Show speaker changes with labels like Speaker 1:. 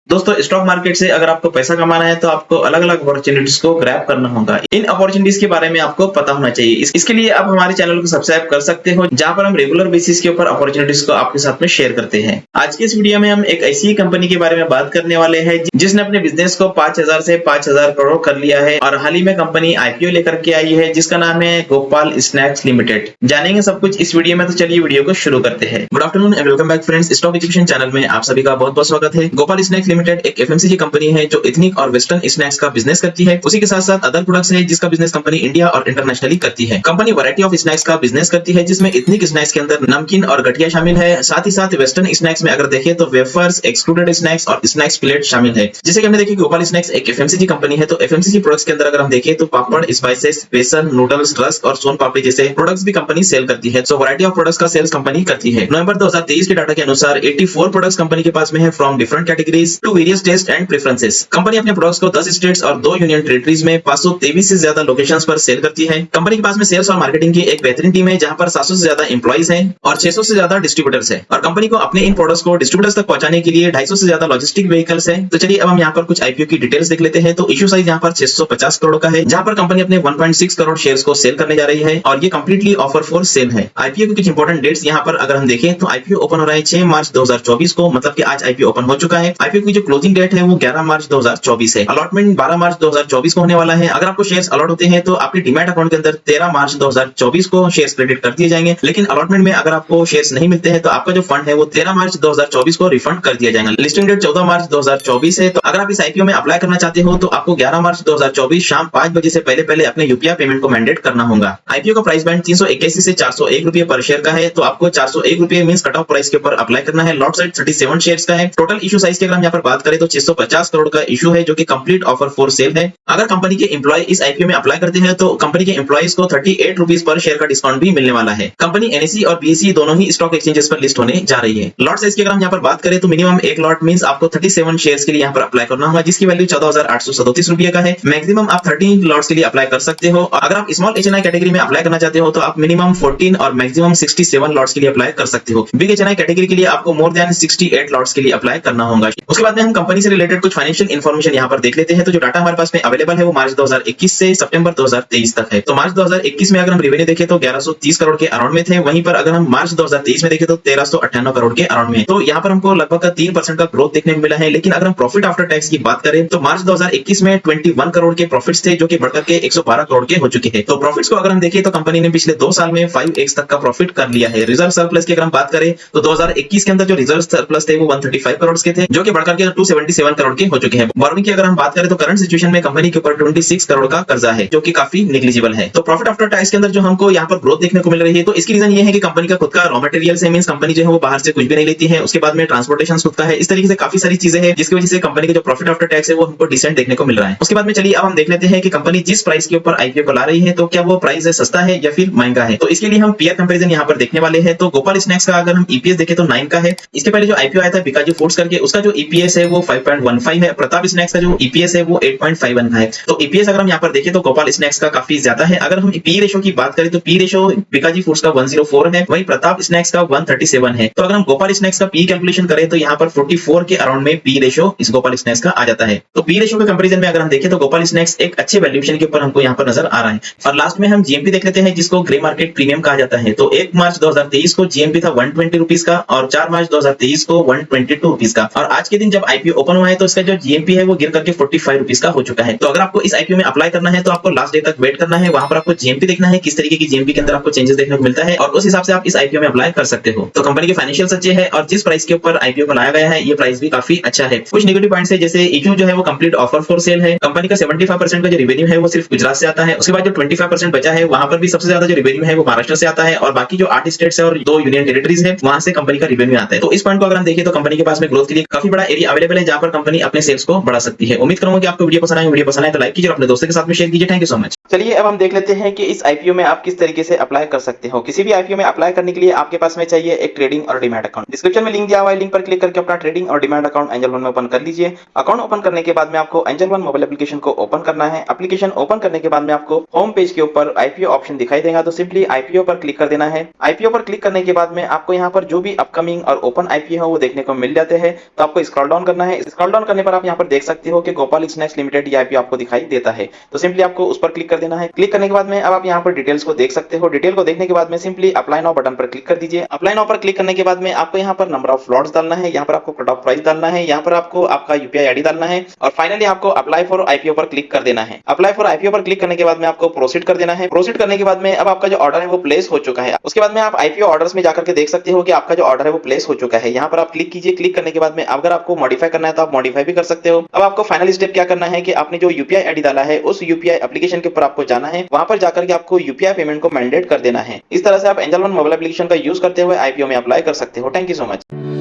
Speaker 1: दोस्तों stock market से अगर आपको पैसा कमाना है तो आपको अलग अलग अपॉर्चुनिटीज को ग्रैब करना होगा। इन अपॉर्चुनिटीज के बारे में आपको पता होना चाहिए। इसके लिए आप हमारे चैनल को सब्सक्राइब कर सकते हो, जहां पर हम रेगुलर बेसिस के ऊपर अपॉर्चुनिटीज को आपके साथ में शेयर करते हैं। आज की इस वीडियो में हम एक ऐसी कंपनी के बारे में बात करने वाले हैं जिसने अपने बिजनेस को 5000 से 5000 करोड़ कर लिया है और हाल ही में कंपनी आईपीओ लेकर के आई है, जिसका नाम है गोपाल स्नैक्स लिमिटेड। जानेंगे सब कुछ इस वीडियो में, तो चलिए वीडियो को शुरू करते हैं। Good afternoon and welcome back friends, stock education channel में आप सभी का बहुत बहुत स्वागत है। गोपाल स्नैक्स लिमिटेड एक एफएमसीजी कंपनी है जो एथनिक और वेस्टर्न स्नैक्स का बिजनेस करती है। उसी के साथ साथ अदर प्रोडक्ट्स है जिसका बिजनेस कंपनी इंडिया और इंटरनेशनली करती है। कंपनी वैरायटी ऑफ स्नैक्स का बिजनेस करती है, जिसमें एथनिक स्नैक्स के अंदर नमकीन और गठिया शामिल है। साथ ही साथ वेस्टर्न स्नैक्स में अगर देखें तो वेफर्स, एक्सट्रूडेड स्नैक्स और स्नैक्स प्लेट शामिल है। जैसे कि हमने देखिए गोपाल स्नैक्स एक एफएमसीजी कंपनी है, तो एफएमसीजी प्रोडक्ट्स के अंदर अगर हम देखें तो पापड़, स्पाइसेस, बेसन, नूडल्स, रस्क और सोन पापड़ी जैसे प्रोडक्ट्स भी कंपनी सेल करती है। सो वैरायटी ऑफ प्रोडक्ट्स का सेल्स कंपनी करती है। नवंबर 2023 के डाटा के अनुसार 84 प्रोडक्ट्स कंपनी के पास में है from different categories to various taste and preferences. Company अपने प्रोडक्ट्स को 10 स्टेट्स और 2 यूनियन टेरिटरीज में 523 से ज्यादा लोकेशंस पर सेल करती है। कंपनी के पास में सेल्स और मार्केटिंग की एक बेहतरीन टीम है, जहां पर 700 से ज्यादा एम्प्लॉइज हैं और 600 से ज्यादा डिस्ट्रीब्यूटर्स हैं। और कंपनी को अपने इन प्रोडक्ट्स को डिस्ट्रीब्यूटर्स तक पहुंचाने के लिए 250 से ज्यादा लॉजिस्टिक व्हीकल्स हैं। तो चलिए अब हम यहाँ पर कुछ आईपीओ की डिटेल्स देख लेते हैं। तो इश्यू साइज यहाँ पर 650 करोड़ का है, जहां पर कंपनी अपने 1.6 करोड़ शेयर्स को सेल करने जा रही है और ये कंप्लीटली ऑफर फॉर सेल है। आईपीओ की कुछ इंपॉर्टेंट डेट्स यहाँ पर अगर हम देखें तो आईपीओ ओपन हो रहा है 6 मार्च 2024 को, मतलब कि आज आईपीओ ओपन हो चुका है। आईपीओ की जो क्लोजिंग डेट है वो 11 मार्च 2024 है। अलॉटमेंट 12 मार्च 2024 को होने वाला है। अगर आपको शेयर्स अलॉट होते हैं तो आपके डीमैट अकाउंट के अंदर 13 मार्च 2024 को शेयर्स क्रेडिट कर दिए जाएंगे, लेकिन अलॉटमेंट में अगर आपको शेयर्स नहीं मिलते हैं तो आपका जो फंड है वो 13 मार्च 2024 को रिफंड कर दिया जाएगा। लिस्टिंग डेट 14 मार्च 2024 है। तो अगर आप इस आईपीओ में अप्लाई करना चाहते हो तो आपको 11 मार्च 2024 शाम 5 बजे से पहले अपने यूपीआई पेमेंट को मैंडेट करना होगा। आईपीओ का प्राइस बैंड 381 से 401 रुपए पर शेयर का है, तो आपको 401 रुपए मींस कट ऑफ प्राइस के ऊपर अप्लाई करना है। लॉट साइज 37 शेयर्स का है। टोटल इशू साइज की अगर हम यहाँ पर बात करें तो 650 करोड़ का इशू है, जो कि कंप्लीट ऑफर फॉर सेल है। अगर कंपनी के एम्प्लॉय इस आईपीओ में अप्लाई करते हैं तो कंपनी के एम्प्लॉइज को 38 रुपीज पर शेयर का डिस्काउंट भी मिलने वाला है। कंपनी एनएसई और बीएसई दोनों ही स्टॉक एक्सचेंजेस पर लिस्ट होने जा रही है। लॉट साइज की अगर हम यहाँ पर बात करें तो मिनिमम एक लॉट मींस आपको 37 शेयर्स के लिए यहाँ पर अप्लाई करना होगा, जिसकी वैल्यू 14,837 रुपए का है। मैक्सिमम आप 13 लॉट्स के लिए अप्लाई कर सकते हो। अगर आप स्मॉल एचएनआई कैटेगरी में अप्लाई करना चाहते हो तो आप मिनिमम 14 और मैक्सिमम 67 लॉट्स के लिए अप्लाई कर सकते हो। बिग एचएनआई कैटेगरी के लिए आपको मोर देन 68 लॉट्स के लिए अप्लाई करना होगा। उसके बाद में हम कंपनी से रिलेटेड कुछ फाइनेंशियल इन्फॉर्मेशन यहाँ पर देख लेते हैं। तो जो डाटा हमारे पास में अवेलेबल है वो मार्च 2021 से सितंबर 2023 तक है। तो मार्च 2021 में अगर हम रेवेन्यू देखें तो 1130 करोड़ के अराउंड में थे। वहीं पर अगर हम मार्च 2023 में देखें तो 1398 करोड़ के अराउंड में। तो यहाँ पर हमको लगभग 3% का ग्रोथ देखने को मिला है। लेकिन अगर हम प्रॉफिट आफ्टर टैक्स की बात करें तो मार्च 2021 में 21 करोड़ के प्रॉफिट्स थे, जो कि बढ़कर के 112 करोड़ के हो चुके हैं। तो प्रॉफिट्स को अगर हम देखें तो कंपनी ने पिछले 2 साल में 5x तक का प्रॉफिट कर लिया है। रिजर्व सरप्लस की अगर हम बात करें तो 2021 के अंदर जो रिजर्व सरप्लस थे वो 135 करोड़ के थे, जो कि बढ़कर के 277 करोड़ के हो चुके हैं। बोरोइंग की अगर हम बात करें तो करंट सिचुएशन में कंपनी के ऊपर 26 करोड़ का कर्जा है, जो कि काफी नेग्लिजिबल है। तो प्रॉफिट आफ्टर टैक्स के अंदर जो हमको यहाँ पर ग्रोथ देखने को मिल रही है, तो इसकी रीजन ये है कि कंपनी का खुद का रॉ मटेरियल है, मींस कंपनी जो है वो बाहर से कुछ भी नहीं लेती है। उसके बाद में ट्रांसपोर्टेशन खुद का है। इस तरीके से काफी सारी चीजें हैं जिसकी वजह से कंपनी का जो प्रॉफिट आफ्टर टैक्स है वो हमको डिसेंट देखने को मिल रहा है। उसके बाद में चलिए अब हम देख लेते हैं कि कंपनी जिस प्राइस के ऊपर आईपीओ को ला रही है तो क्या वो प्राइस है सस्ता है या फिर महंगा है। तो इसके लिए हम पीयर कंपैरिजन यहाँ पर देखने वाले हैं। तो गोपाल स्नैक्स का अगर हम ईपीएस देखें तो 9 का है। इसके पहले जो आईपीओ आया था बिकाजी फूड्स करके, उसका जो ईपीएस है वो 5.15 है। प्रताप स्नैक्स का जो ईपीएस है वो 8.51 का है। तो ईपीएस अगर हम यहाँ पर देखें तो गोपाल स्नैक्स का काफी ज्यादा है। अगर हम पी रेशो की बात करें तो पी रेशो बिकाजी फूड्स का 104 है, वहीं प्रताप स्नैक्स का 137 है। तो अगर हम गोपाल स्नैक्स का पी कैलकुलेशन करें तो यहाँ पर 44 के अराउंड में पी रेशो इस गोपाल स्नैक्स का आ जाता है। तो पी रेशो के कंपैरिजन में अगर हम देखें तो गोपाल स्नैक्स एक अच्छे वैल्यूएशन के ऊपर हमको यहाँ पर नजर आ रहा है। और लास्ट में हम जीएमपी देख लेते हैं, जिसको ग्रे मार्केट प्रीमियम कहा जाता है। तो 1 मार्च 2023 को जीएमपी था 120 रुपीज का और 4 मार्च 2023 को 122 रुपीज का। और आज के दिन जब आईपीओ ओपन हुआ है तो इसका जो जीएमपी है वो गिर करके 45 रुपीज का हो चुका है। तो अगर आपको इस आईपीओ में अप्लाई करना है तो आपको लास्ट डे तक वेट करना है। वहां पर आपको जीएमपी देखना है किस तरीके की जीएमपी के अंदर आपको चेंजेस देखने को मिलता है, और उस हिसाब से आप इस आईपीओ में अप्लाई कर सकते हो। तो कंपनी के फाइनेंशियल अच्छे है और जिस प्राइस के ऊपर आईपीओ को लाया गया है ये प्राइस भी काफी अच्छा है। कुछ नेगेटिव पॉइंट्स है, जैसे इक्यू जो है वो कंप्लीट ऑफर फॉर सेल है। कंपनी का 75% का जो रेवेन्यू है वो सिर्फ गुजरात से आता है। उसके बाद जो 25% बचा है वहां पर भी सबसे ज्यादा जो रेवेन्यू है वो महाराष्ट्र से आता है, और बाकी जो 8 स्टेट्स है और 2 यूनियन टेरिटरीज है वहां से कंपनी का रेवेन्यू आता है। तो इस पॉइंट को अगर हम देखें तो कंपनी के पास में ग्रोथ के लिए काफी बड़ा एरिया अवेलेबल है, जहां पर कंपनी अपने सेल्स को बढ़ा सकती है। उम्मीद करूंगा कि आपको वीडियो पसंद आए तो लाइक कीजिए और अपने दोस्तों के साथ में शेयर कीजिए। Thank you so much. चलिए अब हम देख लेते हैं कि इस आईपीओ में आप किस तरीके से अप्लाई कर सकते हो। किसी भी आईपीओ में अप्लाई करने के लिए आपके पास में चाहिए एक ट्रेडिंग और डीमैट अकाउंट। डिस्क्रिप्शन में लिंक दिया हुआ है, लिंक पर क्लिक करके अपना ट्रेडिंग और डीमैट अकाउंट एंजल वन में ओपन कर लीजिए। अकाउंट ओपन करने के बाद में आपको एंजल वन मोबाइल एप्लीकेशन को ओपन करना है। एप्लीकेशन ओपन करने के बाद में आपको होम पेज के ऊपर आईपीओ ऑप्शन दिखाई देगा, तो सिंपली आईपीओ पर क्लिक कर देना है। आईपीओ पर क्लिक करने के बाद में आपको यहाँ पर जो भी अपकमिंग और ओपन आईपीओ है वो देखने को मिल जाते हैं, तो आपको स्क्रॉल डाउन करना है। स्क्रॉल डाउन करने पर आप यहाँ पर देख सकते हो कि गोपाल स्नैक्स लिमिटेड ये आईपीओ आपको दिखाई देता है, तो सिंपली आपको उस पर क्लिक कर देना है। क्लिक करने के बाद में अब आप यहाँ पर डिटेल्स को देख सकते हो। डिटेल को देखने के बाद में सिंपली अप्लाई नाउ बटन पर क्लिक कर दीजिए। अप्लाई नाउ पर क्लिक करने के बाद में आपको यहाँ पर नंबर ऑफ लॉट्स डालना है, यहाँ पर आपको कट ऑफ प्राइस डालना है, यहाँ पर आपको आपका यूपीआई आईडी डालना है और फाइनली आपको अप्लाई फॉर आईपीओ पर क्लिक कर देना है। अप्लाई फॉर आईपीओ पर क्लिक करने के बाद में आपको प्रोसीड कर देना है। प्रोसीड करने के बाद में अब आपका जो ऑर्डर है वो प्लेस हो चुका है। उसके बाद में आप आईपीओ ऑर्डर्स में जाकर के देख सकते हो कि आपका जो ऑर्डर है वो प्लेस हो चुका है। यहाँ पर आप क्लिक कीजिए। क्लिक करने के बाद में अगर आपको मॉडिफाई करना है तो आप मॉडिफाई भी कर सकते हो। अब आपको फाइनल स्टेप क्या करना है कि आपने जो यूपीआई आईडी डाला है उस यूपीआई एप्लीकेशन के ऊपर आपको जाना है, वहां पर जाकर के आपको यूपीआई पेमेंट को मैंडेट कर देना है। इस तरह से आप एंजल वन मोबाइल एप्लीकेशन का यूज करते हुए आईपीओ में अप्लाई कर सकते हो। Thank you so much.